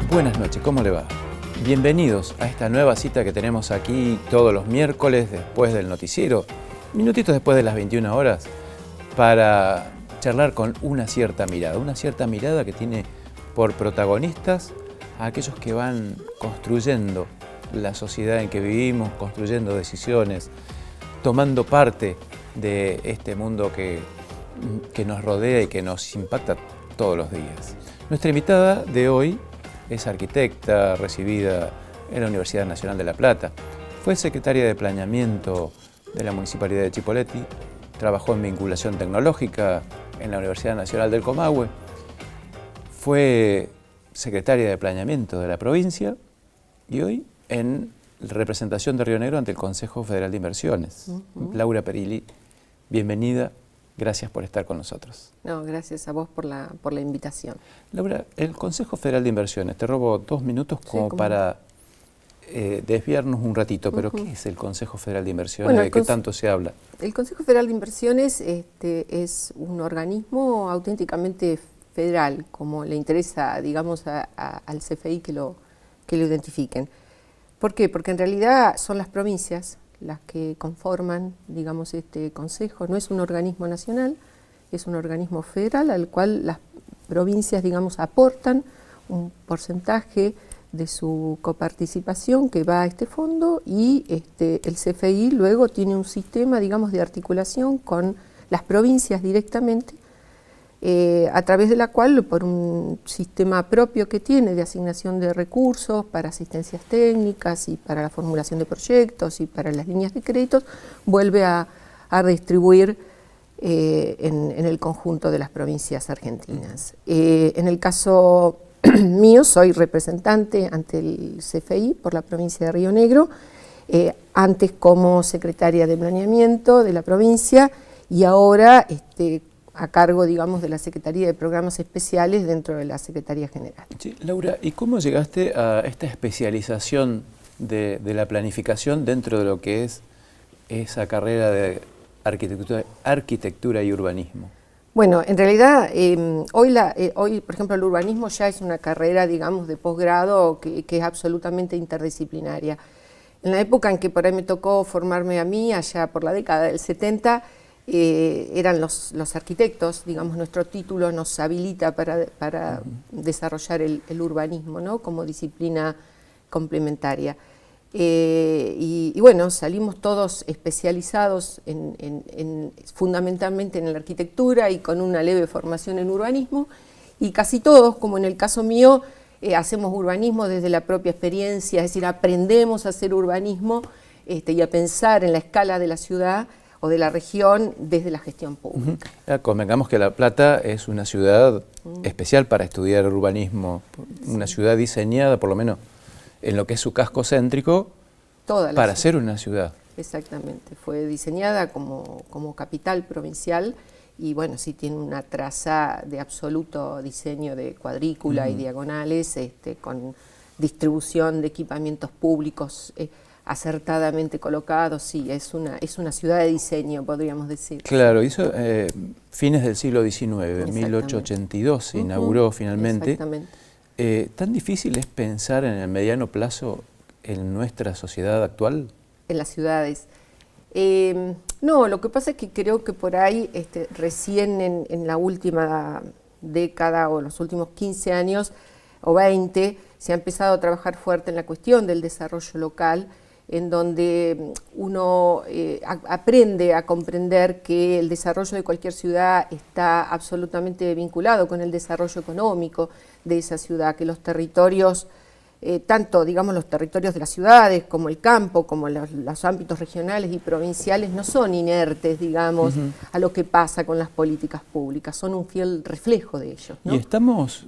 Buenas noches, ¿cómo le va? Bienvenidos a esta nueva cita que tenemos aquí todos los miércoles después del noticiero, minutitos después de las 21 horas, para charlar con una cierta mirada que tiene por protagonistas a aquellos que van construyendo la sociedad en que vivimos, construyendo decisiones, tomando parte de este mundo que nos rodea y que nos impacta todos los días. Nuestra invitada de hoy es arquitecta recibida en la Universidad Nacional de La Plata. Fue secretaria de Planeamiento de la Municipalidad de Chipoleti, trabajó en vinculación tecnológica en la Universidad Nacional del Comahue, fue secretaria de Planeamiento de la provincia y hoy en representación de Río Negro ante el Consejo Federal de Inversiones. Laura Perilli, bienvenida. Gracias por estar con nosotros. No, gracias a vos por la invitación. Laura, el Consejo Federal de Inversiones, te robo 2 minutos como para desviarnos un ratito, pero ¿qué es el Consejo Federal de Inversiones? Bueno, ¿De qué tanto se habla? El Consejo Federal de Inversiones es un organismo auténticamente federal, como le interesa, digamos, al CFI que lo identifiquen. ¿Por qué? Porque en realidad son las provincias las que conforman, digamos, este consejo. No es un organismo nacional, es un organismo federal al cual las provincias, digamos, aportan un porcentaje de su coparticipación que va a este fondo y el CFI luego tiene un sistema, digamos, de articulación con las provincias directamente, a través de la cual, por un sistema propio que tiene de asignación de recursos para asistencias técnicas y para la formulación de proyectos y para las líneas de créditos, vuelve a distribuir en el conjunto de las provincias argentinas. En el caso mío, soy representante ante el CFI por la provincia de Río Negro, antes como secretaria de Planeamiento de la provincia y ahora a cargo, digamos, de la Secretaría de Programas Especiales dentro de la Secretaría General. Sí, Laura, ¿y cómo llegaste a esta especialización de la planificación dentro de lo que es esa carrera de arquitectura y urbanismo? Bueno, en realidad, hoy, por ejemplo, el urbanismo ya es una carrera, digamos, de posgrado que es absolutamente interdisciplinaria. En la época en que por ahí me tocó formarme a mí, allá por la década del 70, eran los arquitectos, digamos, nuestro título nos habilita para desarrollar el urbanismo, ¿no?, como disciplina complementaria. Y bueno, salimos todos especializados fundamentalmente en la arquitectura y con una leve formación en urbanismo, y casi todos, como en el caso mío, hacemos urbanismo desde la propia experiencia, es decir, aprendemos a hacer urbanismo y a pensar en la escala de la ciudad o de la región desde la gestión pública. Convengamos que La Plata es una ciudad especial para estudiar urbanismo, una ciudad diseñada, por lo menos en lo que es su casco céntrico, para ser una ciudad. Exactamente, fue diseñada como capital provincial y bueno, sí tiene una traza de absoluto diseño de cuadrícula y diagonales, con distribución de equipamientos públicos acertadamente colocados. Sí, es una ciudad de diseño, podríamos decir. Claro, hizo fines del siglo XIX, 1882 se inauguró finalmente. Exactamente. ¿Tan difícil es pensar en el mediano plazo en nuestra sociedad actual? En las ciudades. No, lo que pasa es que creo que por ahí, recién en la última década o los últimos 15 años o 20, se ha empezado a trabajar fuerte en la cuestión del desarrollo local, en donde uno aprende a comprender que el desarrollo de cualquier ciudad está absolutamente vinculado con el desarrollo económico de esa ciudad, que los territorios, tanto digamos los territorios de las ciudades como el campo, como los ámbitos regionales y provinciales, no son inertes, digamos, a lo que pasa con las políticas públicas, son un fiel reflejo de ello, ¿no? Y estamos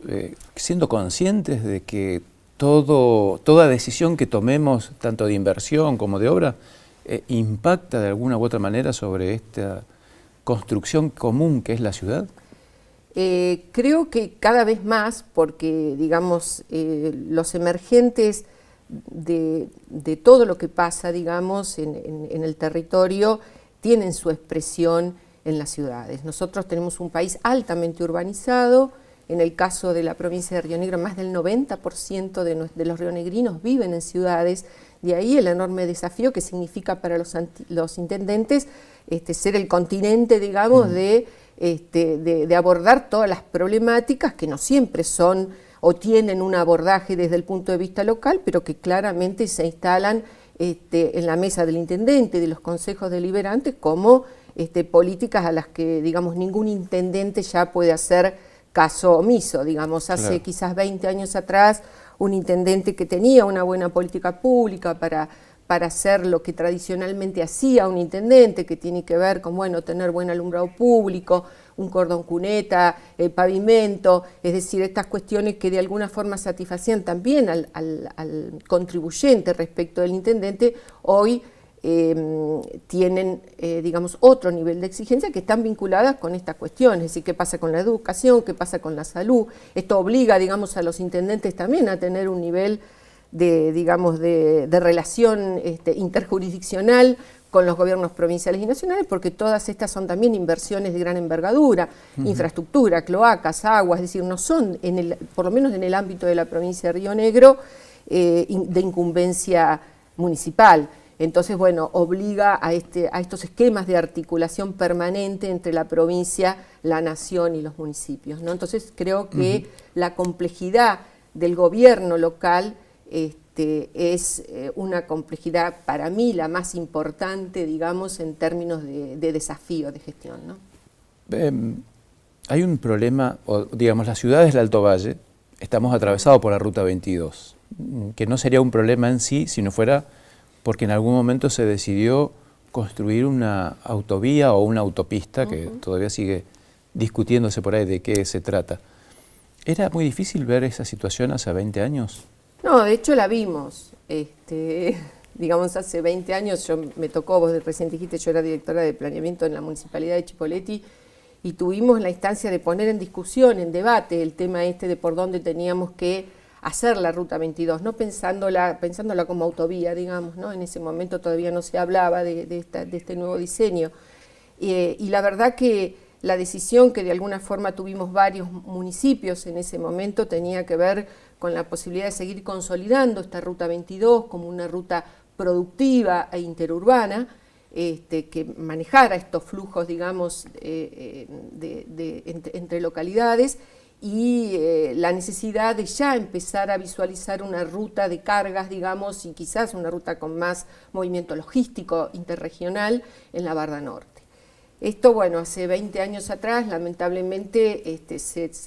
siendo conscientes de que toda decisión que tomemos, tanto de inversión como de obra, impacta de alguna u otra manera sobre esta construcción común que es la ciudad. Creo que cada vez más, porque digamos los emergentes de todo lo que pasa, digamos, en el territorio tienen su expresión en las ciudades. Nosotros tenemos un país altamente urbanizado, En el caso de la provincia de Río Negro, más del 90% de los rionegrinos viven en ciudades, de ahí el enorme desafío que significa para los intendentes ser el continente, digamos, de abordar todas las problemáticas que no siempre son o tienen un abordaje desde el punto de vista local, pero que claramente se instalan en la mesa del intendente, de los consejos deliberantes, como políticas a las que, digamos, ningún intendente ya puede hacer caso omiso. Digamos, hace quizás 20 años atrás, un intendente que tenía una buena política pública para hacer lo que tradicionalmente hacía un intendente, que tiene que ver con, bueno, tener buen alumbrado público, un cordón cuneta, pavimento, es decir, estas cuestiones que de alguna forma satisfacían también al contribuyente respecto del intendente, hoy tienen, digamos, otro nivel de exigencia que están vinculadas con estas cuestiones, es decir, qué pasa con la educación, qué pasa con la salud. Esto obliga, digamos, a los intendentes también a tener un nivel digamos, de relación interjurisdiccional con los gobiernos provinciales y nacionales, porque todas estas son también inversiones de gran envergadura, infraestructura, cloacas, aguas, es decir, no son, por lo menos en el ámbito de la provincia de Río Negro, de incumbencia municipal. Entonces, bueno, obliga a estos esquemas de articulación permanente entre la provincia, la nación y los municipios, ¿no? Entonces, creo que la complejidad del gobierno local es una complejidad, para mí, la más importante, digamos, en términos de desafío de gestión, ¿no? Hay un problema, o digamos, las ciudades del Alto Valle, estamos atravesados por la Ruta 22, que no sería un problema en sí si no fuera porque en algún momento se decidió construir una autovía o una autopista, que todavía sigue discutiéndose por ahí de qué se trata. ¿Era muy difícil ver esa situación hace 20 años? No, de hecho la vimos. Digamos, hace 20 años me tocó, vos recién dijiste, yo era directora de planeamiento en la Municipalidad de Chipoleti, y tuvimos la instancia de poner en discusión, en debate, el tema de por dónde teníamos que hacer la Ruta 22, no pensándola como autovía, digamos, ¿no? En ese momento todavía no se hablaba de este nuevo diseño. Y la verdad que la decisión que de alguna forma tuvimos varios municipios en ese momento tenía que ver con la posibilidad de seguir consolidando esta Ruta 22 como una ruta productiva e interurbana, que manejara estos flujos, digamos, entre localidades, y la necesidad de ya empezar a visualizar una ruta de cargas, digamos, y quizás una ruta con más movimiento logístico interregional en la Barda Norte. Esto, bueno, hace 20 años atrás, lamentablemente,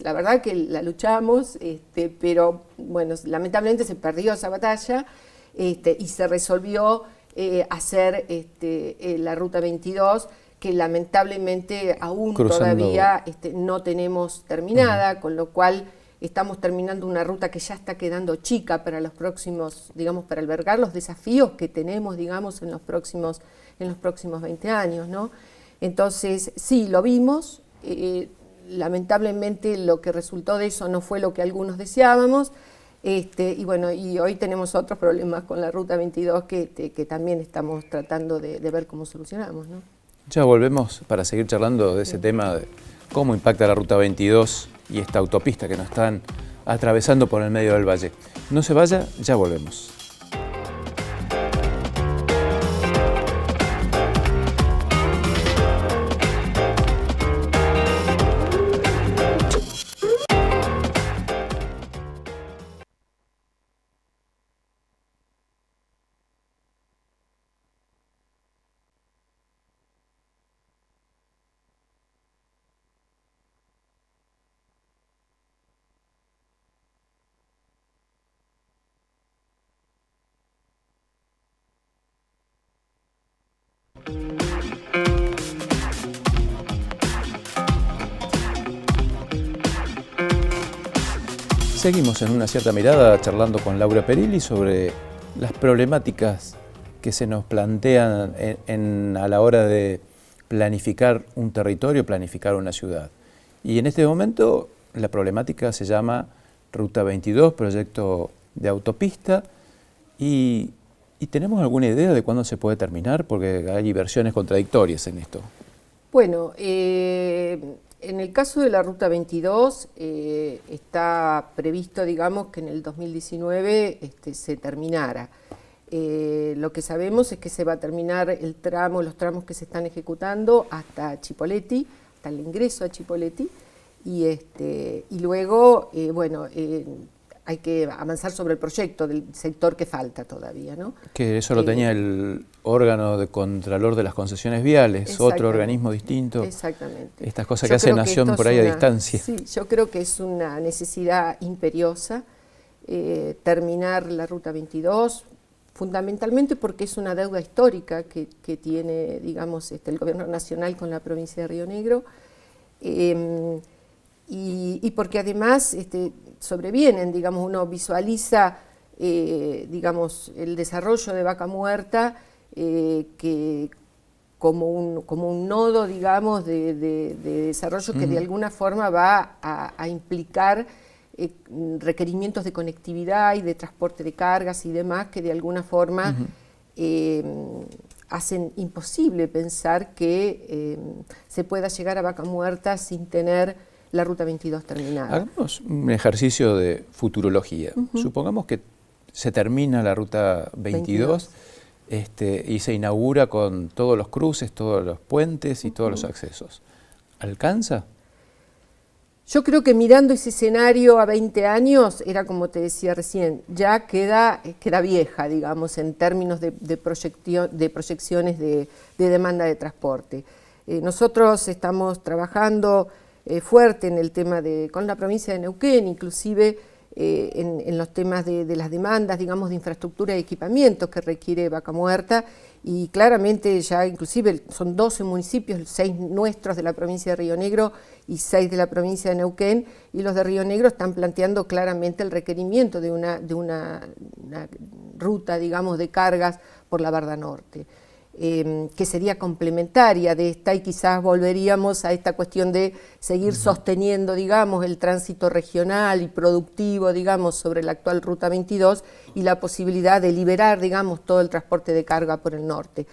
la verdad que la luchamos, pero, bueno, lamentablemente se perdió esa batalla y se resolvió hacer la Ruta 22, que lamentablemente aún todavía no tenemos terminada, con lo cual estamos terminando una ruta que ya está quedando chica para los próximos, digamos, para albergar los desafíos que tenemos, digamos, en los próximos 20 años, ¿no? Entonces, sí, lo vimos, lamentablemente lo que resultó de eso no fue lo que algunos deseábamos, y bueno, y hoy tenemos otros problemas con la Ruta 22 que también estamos tratando de ver cómo solucionamos, ¿no? Ya volvemos para seguir charlando de ese tema, de cómo impacta la Ruta 22 y esta autopista que nos están atravesando por el medio del valle. No se vaya, ya volvemos. Seguimos en Una Cierta Mirada charlando con Laura Perilli sobre las problemáticas que se nos plantean a la hora de planificar un territorio, planificar una ciudad. Y en este momento la problemática se llama Ruta 22, proyecto de autopista, y ¿tenemos alguna idea de cuándo se puede terminar? Porque hay versiones contradictorias en esto. Bueno, En el caso de la Ruta 22, está previsto, digamos, que en el 2019 se terminara. Lo que sabemos es que se va a terminar los tramos que se están ejecutando hasta Chipoleti, hasta el ingreso a Chipoleti, y luego, bueno, hay que avanzar sobre el proyecto del sector que falta todavía, ¿no? Que eso lo tenía el órgano de Contralor de las Concesiones Viales, otro organismo distinto. Exactamente. Estas cosas que hace Nación por ahí a distancia. Sí, yo creo que es una necesidad imperiosa terminar la Ruta 22, fundamentalmente porque es una deuda histórica que tiene, digamos, el Gobierno Nacional con la provincia de Río Negro, y porque además sobrevienen, digamos, uno visualiza, digamos, el desarrollo de Vaca Muerta que como un nodo, digamos, de desarrollo que de alguna forma va a implicar requerimientos de conectividad y de transporte de cargas y demás que de alguna forma hacen imposible pensar que se pueda llegar a Vaca Muerta sin tener la Ruta 22 terminada. Hagamos un ejercicio de futurología. Supongamos que se termina la Ruta 22. Y se inaugura con todos los cruces, todos los puentes y todos los accesos. ¿Alcanza? Yo creo que mirando ese escenario a 20 años, era como te decía recién, ya queda vieja, digamos, en términos de proyecciones de demanda de transporte. Nosotros estamos trabajando fuerte en el tema con la provincia de Neuquén, inclusive en los temas de las demandas, digamos, de infraestructura y equipamientos que requiere Vaca Muerta, y claramente ya inclusive son 12 municipios, 6 nuestros de la provincia de Río Negro y 6 de la provincia de Neuquén, y los de Río Negro están planteando claramente el requerimiento de una ruta, digamos, de cargas por la Barda Norte. Que sería complementaria de esta, y quizás volveríamos a esta cuestión de seguir sosteniendo, digamos, el tránsito regional y productivo, digamos, sobre la actual Ruta 22 y la posibilidad de liberar, digamos, todo el transporte de carga por el norte.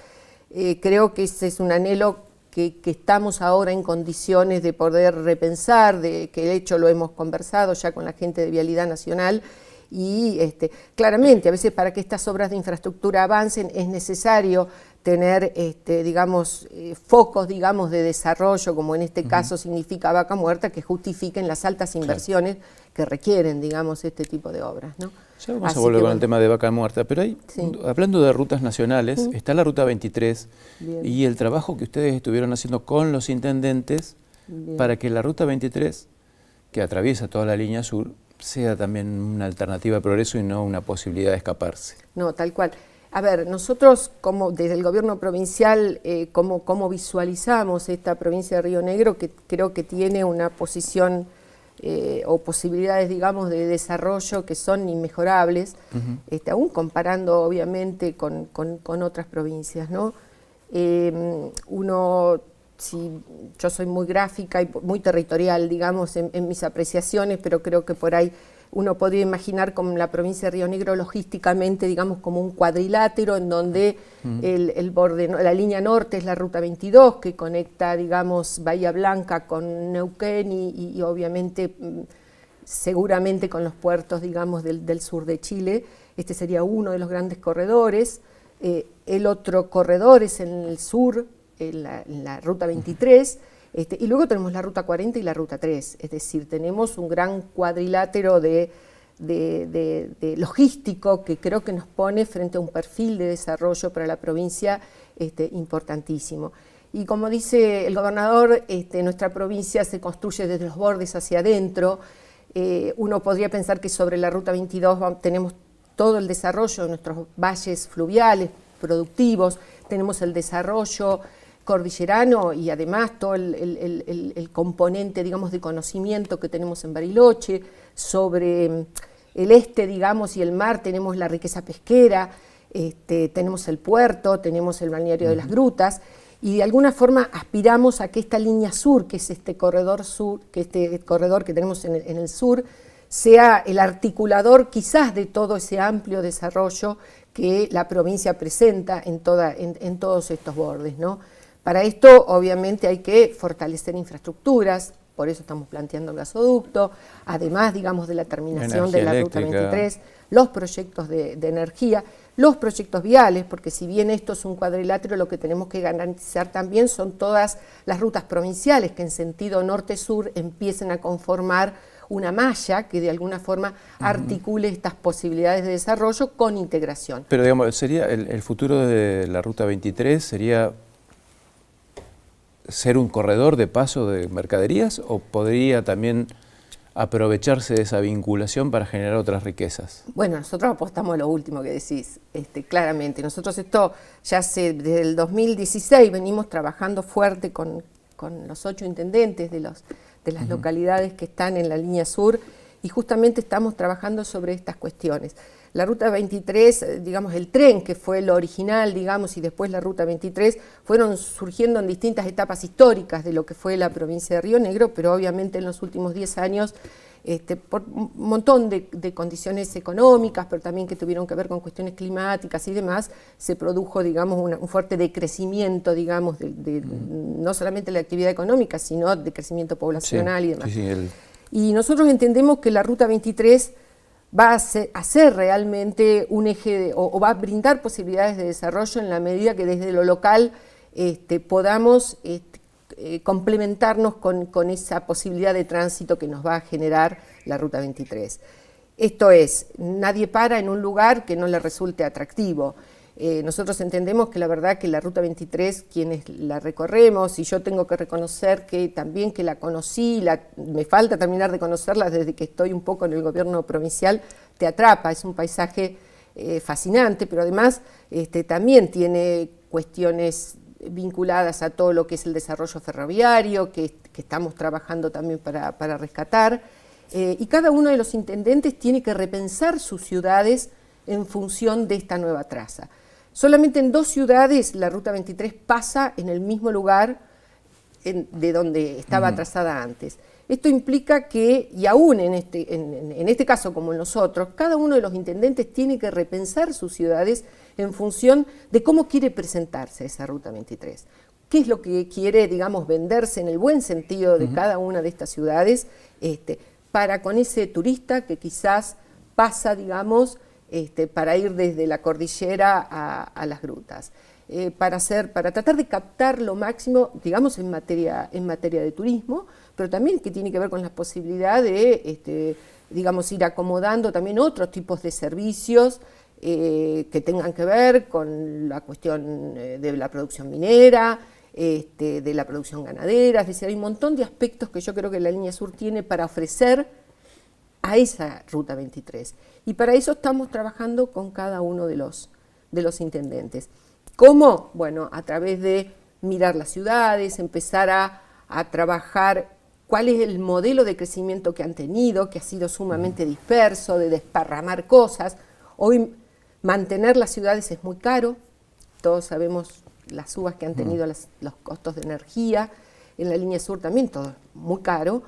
Creo que ese es un anhelo que estamos ahora en condiciones de poder repensar, que de hecho lo hemos conversado ya con la gente de Vialidad Nacional, y claramente a veces para que estas obras de infraestructura avancen es necesario tener digamos, focos, digamos, de desarrollo, como en este caso significa Vaca Muerta, que justifiquen las altas inversiones que requieren, digamos, este tipo de obras, ¿no? Ya vamos a volver con el tema de Vaca Muerta, pero ahí, hablando de rutas nacionales, está la Ruta 23 y el trabajo que ustedes estuvieron haciendo con los intendentes para que la Ruta 23, que atraviesa toda la línea sur, sea también una alternativa de progreso y no una posibilidad de escaparse. No, tal cual. A ver, nosotros desde el gobierno provincial, cómo visualizamos esta provincia de Río Negro, que creo que tiene una posición o posibilidades, digamos, de desarrollo que son inmejorables, aún comparando obviamente con otras provincias, ¿no? Yo soy muy gráfica y muy territorial, digamos, en mis apreciaciones, pero creo que por ahí uno podría imaginar como la provincia de Río Negro logísticamente, digamos, como un cuadrilátero en donde el borde, la línea norte es la Ruta 22, que conecta, digamos, Bahía Blanca con Neuquén y obviamente, seguramente con los puertos, digamos, del sur de Chile. Este sería uno de los grandes corredores. El otro corredor es en el sur, en la Ruta 23, y luego tenemos la Ruta 40 y la Ruta 3, es decir, tenemos un gran cuadrilátero de logístico que creo que nos pone frente a un perfil de desarrollo para la provincia importantísimo. Y como dice el gobernador, nuestra provincia se construye desde los bordes hacia adentro. Uno podría pensar que sobre la Ruta 22 tenemos todo el desarrollo de nuestros valles fluviales, productivos, tenemos el desarrollo cordillerano y además todo el componente, digamos, de conocimiento que tenemos en Bariloche. Sobre el este, digamos, y el mar tenemos la riqueza pesquera, tenemos el puerto, tenemos el balneario de las grutas, y de alguna forma aspiramos a que esta línea sur, que es este corredor sur, que este corredor que tenemos en el sur, sea el articulador quizás de todo ese amplio desarrollo que la provincia presenta en todos estos bordes, ¿no? Para esto, obviamente, hay que fortalecer infraestructuras, por eso estamos planteando el gasoducto, además, digamos, de la terminación de la Ruta 23, los proyectos de energía, los proyectos viales, porque si bien esto es un cuadrilátero, lo que tenemos que garantizar también son todas las rutas provinciales que en sentido norte-sur empiecen a conformar una malla que de alguna forma articule estas posibilidades de desarrollo con integración. Pero digamos, sería el futuro de la Ruta 23 sería ser un corredor de paso de mercaderías, o podría también aprovecharse de esa vinculación para generar otras riquezas? Bueno, nosotros apostamos a lo último que decís, claramente. Nosotros esto ya desde el 2016 venimos trabajando fuerte con los 8 intendentes de las localidades que están en la línea sur, y justamente estamos trabajando sobre estas cuestiones. La Ruta 23, digamos, el tren que fue lo original, digamos, y después la Ruta 23, fueron surgiendo en distintas etapas históricas de lo que fue la provincia de Río Negro, pero obviamente en los últimos 10 años, por un montón de condiciones económicas, pero también que tuvieron que ver con cuestiones climáticas y demás, se produjo, digamos, un fuerte decrecimiento, digamos, no solamente de la actividad económica, sino de crecimiento poblacional y demás. Y nosotros entendemos que la Ruta 23 va a ser realmente un eje o va a brindar posibilidades de desarrollo en la medida que desde lo local podamos complementarnos con esa posibilidad de tránsito que nos va a generar la Ruta 23. Esto es, nadie para en un lugar que no le resulte atractivo. Nosotros entendemos que la verdad que la Ruta 23, quienes la recorremos, y yo tengo que reconocer que también que la conocí, me falta terminar de conocerla desde que estoy un poco en el gobierno provincial, te atrapa, es un paisaje fascinante, pero además también tiene cuestiones vinculadas a todo lo que es el desarrollo ferroviario, que estamos trabajando también para rescatar, y cada uno de los intendentes tiene que repensar sus ciudades en función de esta nueva traza. Solamente en 2 ciudades la Ruta 23 pasa en el mismo lugar de donde estaba trazada antes. Esto implica que, y aún en este caso como en los otros, cada uno de los intendentes tiene que repensar sus ciudades en función de cómo quiere presentarse esa Ruta 23. ¿Qué es lo que quiere, digamos, venderse en el buen sentido de cada una de estas ciudades para con ese turista que quizás pasa, digamos, para ir desde la cordillera a las grutas, para tratar de captar lo máximo, digamos, en materia de turismo, pero también que tiene que ver con la posibilidad de, digamos, ir acomodando también otros tipos de servicios que tengan que ver con la cuestión de la producción minera, de la producción ganadera, es decir, hay un montón de aspectos que yo creo que la línea sur tiene para ofrecer a esa Ruta 23. Y para eso estamos trabajando con cada uno de los intendentes. ¿Cómo? Bueno, a través de mirar las ciudades, empezar a trabajar cuál es el modelo de crecimiento que han tenido, que ha sido sumamente disperso, de desparramar cosas. Hoy mantener las ciudades es muy caro, todos sabemos las subas que han tenido los costos de energía, en la línea sur también todo es muy caro,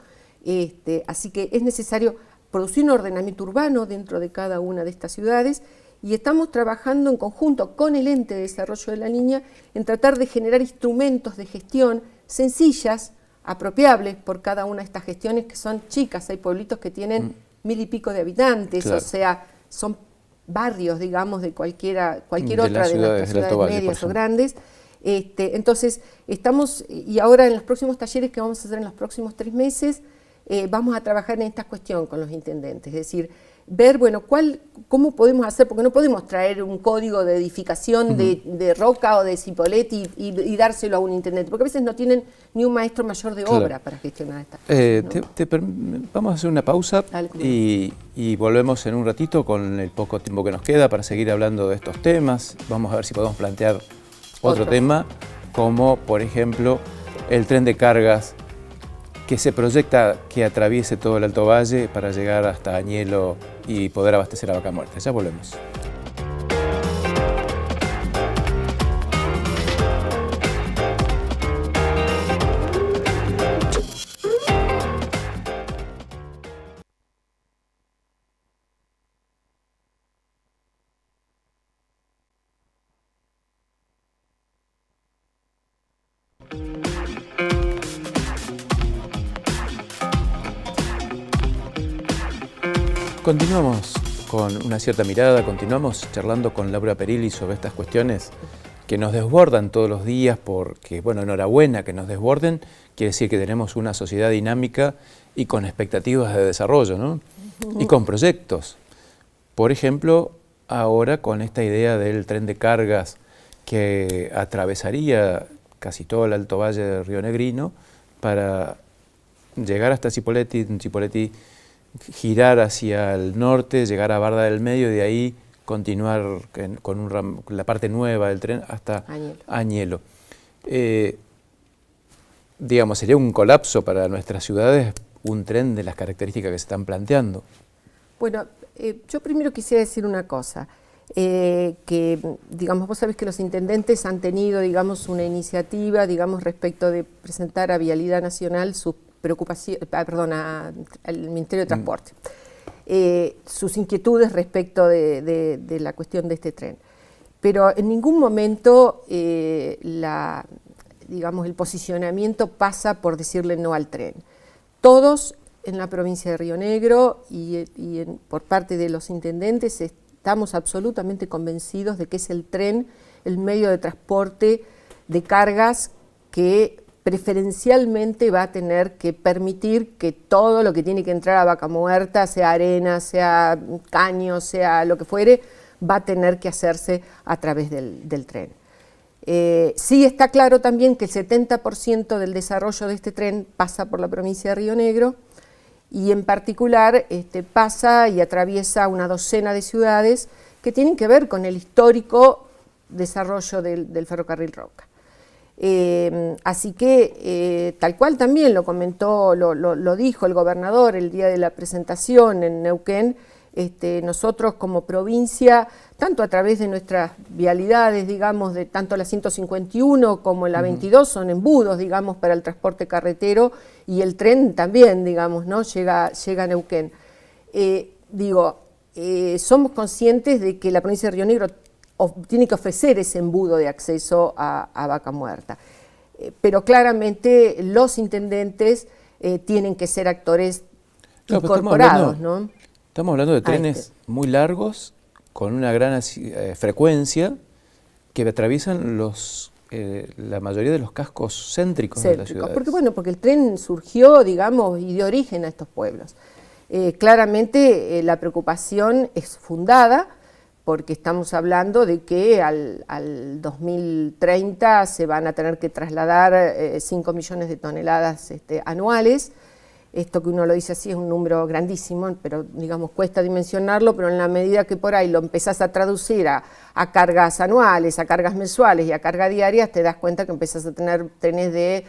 así que es necesario producir un ordenamiento urbano dentro de cada una de estas ciudades, y estamos trabajando en conjunto con el ente de desarrollo de la línea en tratar de generar instrumentos de gestión sencillas, apropiables por cada una de estas gestiones que son chicas. Hay pueblitos que tienen 1000 y pico de habitantes, claro. O sea, son barrios, digamos, de cualquier otra de nuestras ciudades medias o grandes. Entonces, estamos, y ahora en los próximos talleres que vamos a hacer en los próximos 3 meses, vamos a trabajar en esta cuestión con los intendentes, es decir, ver, bueno, cómo podemos hacer, porque no podemos traer un código de edificación de Roca o de Cipolletti y dárselo a un intendente, porque a veces no tienen ni un maestro mayor de obra para gestionar estas cosas, ¿no? Vamos a hacer una pausa y volvemos en un ratito con el poco tiempo que nos queda para seguir hablando de estos temas. Vamos a ver si podemos plantear otro tema, como por ejemplo el tren de cargas que se proyecta que atraviese todo el Alto Valle para llegar hasta Añelo y poder abastecer a Vaca Muerta. Ya volvemos. Continuamos con una cierta mirada, continuamos charlando con Laura Perilli sobre estas cuestiones que nos desbordan todos los días, porque, bueno, enhorabuena que nos desborden, quiere decir que tenemos una sociedad dinámica y con expectativas de desarrollo, ¿no? Y con proyectos. Por ejemplo, ahora con esta idea del tren de cargas que atravesaría casi todo el Alto Valle del Río Negrino para llegar hasta Chipoleti, girar hacia el norte, llegar a Barda del Medio y de ahí continuar con la parte nueva del tren hasta Añelo. Digamos, sería un colapso para nuestras ciudades un tren de las características que se están planteando. Bueno, yo primero quisiera decir una cosa, que, digamos, vos sabés que los intendentes han tenido, digamos, una iniciativa, digamos, respecto de presentar a Vialidad Nacional sus preocupaciones, al Ministerio de Transporte, sus inquietudes respecto de la cuestión de este tren. Pero en ningún momento, digamos, el posicionamiento pasa por decirle no al tren. Todos en la provincia de Río Negro por parte de los intendentes estamos absolutamente convencidos de que es el tren el medio de transporte de cargas que preferencialmente va a tener que permitir que todo lo que tiene que entrar a Vaca Muerta, sea arena, sea caño, sea lo que fuere, va a tener que hacerse a través del tren. Sí está claro también que el 70% del desarrollo de este tren pasa por la provincia de Río Negro y en particular pasa y atraviesa una docena de ciudades que tienen que ver con el histórico desarrollo del ferrocarril Roca. Así que, tal cual también lo comentó, lo dijo el gobernador el día de la presentación en Neuquén, nosotros como provincia, tanto a través de nuestras vialidades, digamos, de tanto la 151 como la 22 son embudos, digamos, para el transporte carretero y el tren también, digamos, ¿no? Llega a Neuquén. Somos conscientes de que la provincia de Río Negro tiene que ofrecer ese embudo de acceso a Vaca Muerta. Pero claramente los intendentes tienen que ser actores incorporados, ¿no? Estamos hablando de trenes muy largos, con una gran frecuencia, que atraviesan la mayoría de los cascos céntricos de la ciudad. Porque el tren surgió, digamos, y dio origen a estos pueblos. Claramente la preocupación es fundada, porque estamos hablando de que al 2030 se van a tener que trasladar 5 millones de toneladas anuales. Esto que uno lo dice así es un número grandísimo, pero digamos cuesta dimensionarlo, pero en la medida que por ahí lo empezás a traducir a cargas anuales, a cargas mensuales y a cargas diarias, te das cuenta que empezás a tener trenes de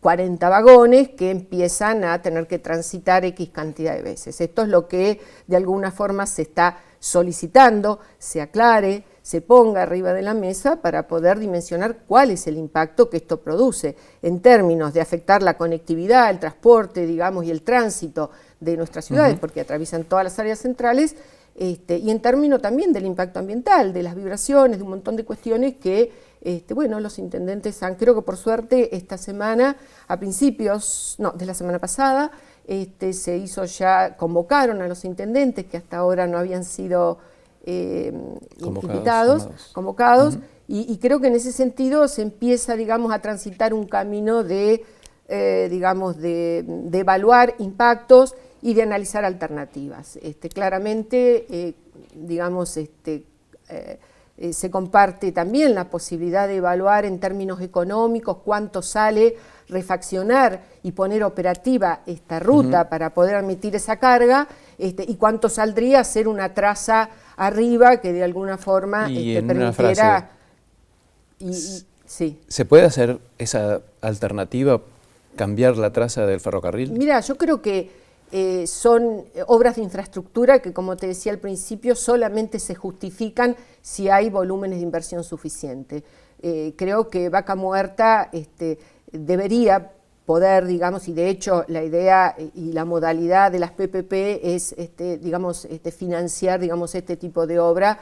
40 vagones que empiezan a tener que transitar X cantidad de veces. Esto es lo que de alguna forma se está solicitando, se aclare, se ponga arriba de la mesa para poder dimensionar cuál es el impacto que esto produce en términos de afectar la conectividad, el transporte, digamos, y el tránsito de nuestras ciudades, porque atraviesan todas las áreas centrales, y en términos también del impacto ambiental, de las vibraciones, de un montón de cuestiones que, los intendentes creo que por suerte esta semana, de la semana pasada, se hizo ya, convocaron a los intendentes que hasta ahora no habían sido convocados, y creo que en ese sentido se empieza, digamos, a transitar un camino de evaluar impactos y de analizar alternativas. Claramente, se comparte también la posibilidad de evaluar en términos económicos cuánto sale refaccionar y poner operativa esta ruta para poder admitir esa carga, y cuánto saldría hacer una traza arriba que de alguna forma permitiera... Sí. ¿Se puede hacer esa alternativa, cambiar la traza del ferrocarril? Mira, yo creo que son obras de infraestructura que, como te decía al principio, solamente se justifican si hay volúmenes de inversión suficiente. Creo que Vaca Muerta debería poder, digamos, y de hecho la idea y la modalidad de las PPP es, financiar, digamos, este tipo de obra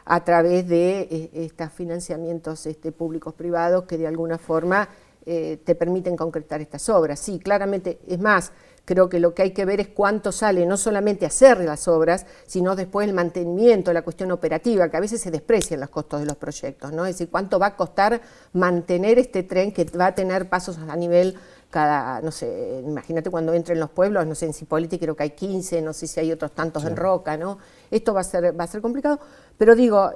a través de estos financiamientos públicos privados que de alguna forma te permiten concretar estas obras. Sí, claramente, es más, Creo que lo que hay que ver es cuánto sale, no solamente hacer las obras, sino después el mantenimiento, la cuestión operativa, que a veces se desprecian los costos de los proyectos, ¿no? Es decir, cuánto va a costar mantener este tren que va a tener pasos a nivel cada, no sé, imagínate cuando entre en los pueblos, no sé, en Cipolletti creo que hay 15, no sé si hay otros tantos en Roca, ¿no? Esto va a ser complicado, pero digo,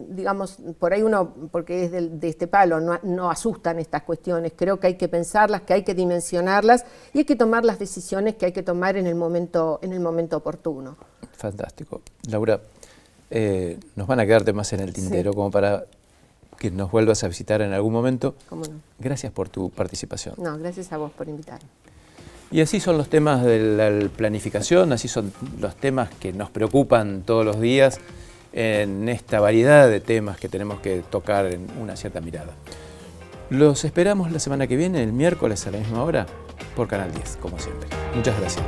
digamos, por ahí uno, porque es de este palo, no asustan estas cuestiones, creo que hay que pensarlas, que hay que dimensionarlas y hay que tomar las decisiones que hay que tomar en el momento oportuno. Fantástico. Laura, nos van a quedar temas en el tintero como para que nos vuelvas a visitar en algún momento. ¿Cómo no? Gracias por tu participación. No, gracias a vos por invitarme. Y así son los temas de la planificación, así son los temas que nos preocupan todos los días en esta variedad de temas que tenemos que tocar en una cierta mirada. Los esperamos la semana que viene, el miércoles a la misma hora, por Canal 10, como siempre. Muchas gracias.